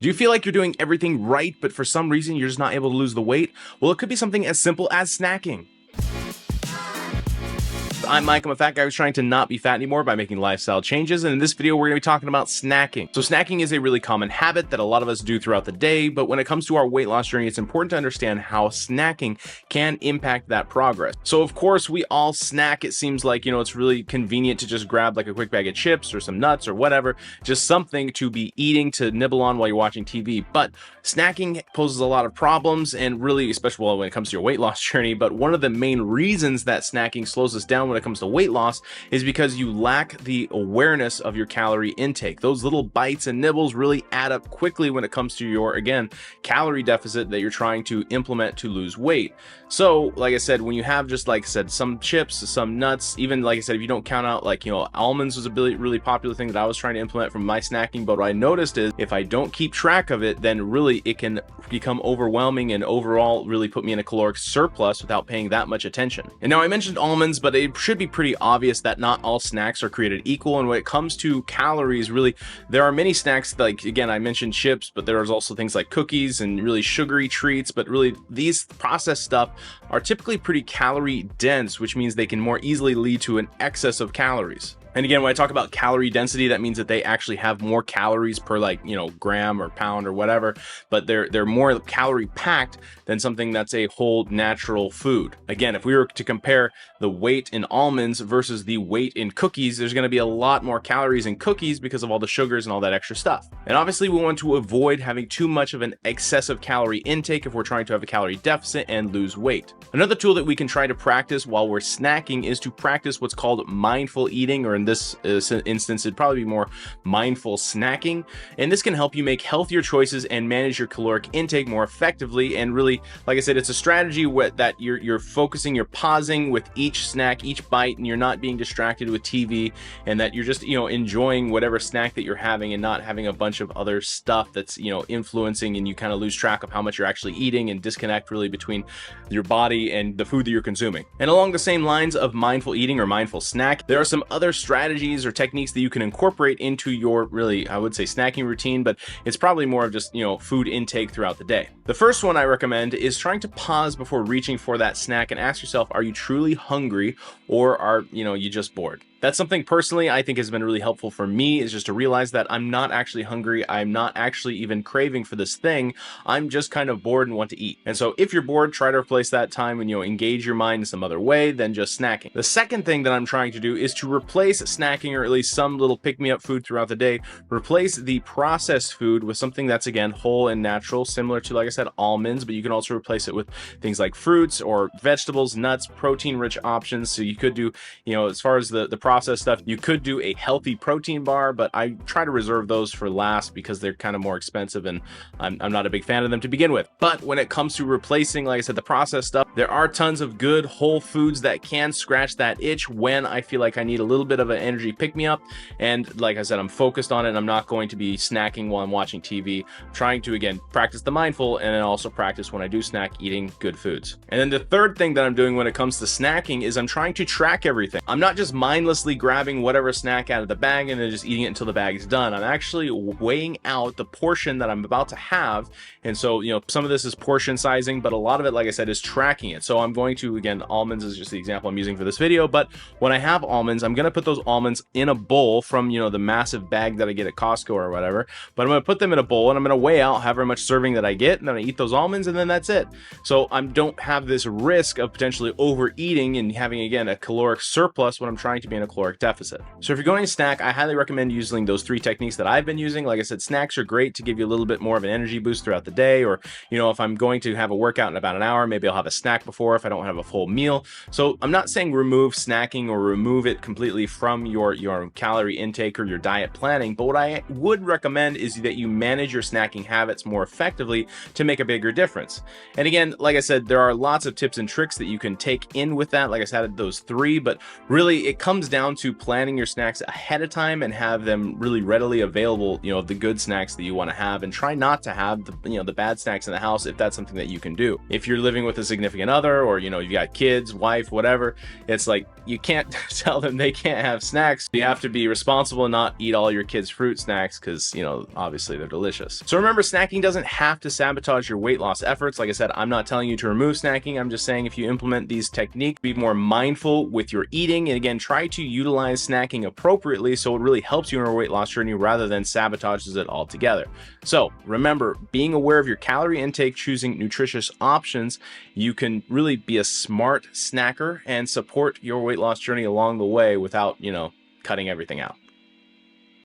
Do you feel like you're doing everything right, but for some reason you're just not able to lose the weight? Well, it could be something as simple as snacking. I'm Mike, I'm a fat guy who's trying to not be fat anymore by making lifestyle changes, and in this video we're going to be talking about snacking. So snacking is a really common habit that a lot of us do throughout the day, but when it comes to our weight loss journey, it's important to understand how snacking can impact that progress. So of course, we all snack. It seems like, it's really convenient to just grab like a quick bag of chips or some nuts or whatever, just something to be eating, to nibble on while you're watching TV. But snacking poses a lot of problems, and really, especially when it comes to your weight loss journey, but one of the main reasons that snacking slows us down when it comes to weight loss is because you lack the awareness of your calorie intake. Those little bites and nibbles really add up quickly when it comes to your, again, calorie deficit that you're trying to implement to lose weight. So like I said, when you have, just like I said, some chips, some nuts, even like I said, if you don't count out, like, almonds was a really popular thing that I was trying to implement from my snacking, but what I noticed is if I don't keep track of it, then really it can become overwhelming and overall really put me in a caloric surplus without paying that much attention. And now I mentioned almonds, but it should be pretty obvious that not all snacks are created equal. And when it comes to calories, really, there are many snacks, like, again, I mentioned chips, but there's also things like cookies and really sugary treats. But really, these processed stuff are typically pretty calorie dense, which means they can more easily lead to an excess of calories. And again, when I talk about calorie density, that means that they actually have more calories per, like, gram or pound or whatever, but they're more calorie packed than something that's a whole natural food. Again, if we were to compare the weight in almonds versus the weight in cookies, there's going to be a lot more calories in cookies because of all the sugars and all that extra stuff. And obviously we want to avoid having too much of an excessive calorie intake if we're trying to have a calorie deficit and lose weight. Another tool that we can try to practice while we're snacking is to practice what's called mindful eating, or in this instance, it'd probably be more mindful snacking. And this can help you make healthier choices and manage your caloric intake more effectively. And really, like I said, it's a strategy that you're focusing, you're pausing with each snack, each bite, and you're not being distracted with TV, and that you're just, enjoying whatever snack that you're having and not having a bunch of other stuff that's, influencing, and you kind of lose track of how much you're actually eating and disconnect really between your body and the food that you're consuming. And along the same lines of mindful eating or mindful snack, there are some other strategies or techniques that you can incorporate into your, really, I would say, snacking routine, but it's probably more of just, food intake throughout the day. The first one I recommend is trying to pause before reaching for that snack and ask yourself, are you truly hungry, or are, you just bored? That's something personally I think has been really helpful for me, is just to realize that I'm not actually hungry. I'm not actually even craving for this thing. I'm just kind of bored and want to eat. And so if you're bored, try to replace that time and, engage your mind in some other way than just snacking. The second thing that I'm trying to do is to replace snacking, or at least some little pick-me-up food throughout the day, replace the processed food with something that's, again, whole and natural, similar to, like I said, almonds, but you can also replace it with things like fruits or vegetables, nuts, protein-rich options. So you could do, as far as the processed stuff, you could do a healthy protein bar, but I try to reserve those for last because they're kind of more expensive, and I'm not a big fan of them to begin with. But when it comes to replacing, like I said, the processed stuff, there are tons of good whole foods that can scratch that itch when I feel like I need a little bit of an energy pick-me-up. And like I said, I'm focused on it, and I'm not going to be snacking while I'm watching TV. I'm trying to, again, practice the mindful, and then also practice when I do snack, eating good foods. And then the third thing that I'm doing when it comes to snacking is I'm trying to track everything. I'm not just mindlessly grabbing whatever snack out of the bag and then just eating it until the bag is done. I'm actually weighing out the portion that I'm about to have. And so, some of this is portion sizing, but a lot of it, like I said, is tracking it. So I'm going to, again, almonds is just the example I'm using for this video, but when I have almonds, I'm going to put those almonds in a bowl from, the massive bag that I get at Costco or whatever, but I'm going to put them in a bowl and I'm going to weigh out however much serving that I get, and then I eat those almonds, and then that's it. So I don't have this risk of potentially overeating and having, again, a caloric surplus when I'm trying to be in a caloric deficit. So if you're going to snack, I highly recommend using those three techniques that I've been using. Like I said, snacks are great to give you a little bit more of an energy boost throughout the day, or, if I'm going to have a workout in about an hour, maybe I'll have a snack before if I don't have a full meal. So I'm not saying remove snacking or remove it completely from your calorie intake or your diet planning, but what I would recommend is that you manage your snacking habits more effectively to make a bigger difference. And again, like I said, there are lots of tips and tricks that you can take in with that. Like I said, those three, but really it comes down down to planning your snacks ahead of time and have them really readily available, you know, the good snacks that you want to have, and try not to have the, you know, the bad snacks in the house if that's something that you can do. If you're living with a significant other, or, you know, you've got kids, wife, whatever, it's like you can't tell them they can't have snacks. You have to be responsible and not eat all your kids' fruit snacks because, you know, obviously they're delicious. So remember, snacking doesn't have to sabotage your weight loss efforts. Like I said, I'm not telling you to remove snacking. I'm just saying if you implement these techniques, be more mindful with your eating, and again, try to utilize snacking appropriately so it really helps you in your weight loss journey rather than sabotages it altogether. So remember, being aware of your calorie intake, choosing nutritious options, you can really be a smart snacker and support your weight loss journey along the way without, you know, cutting everything out.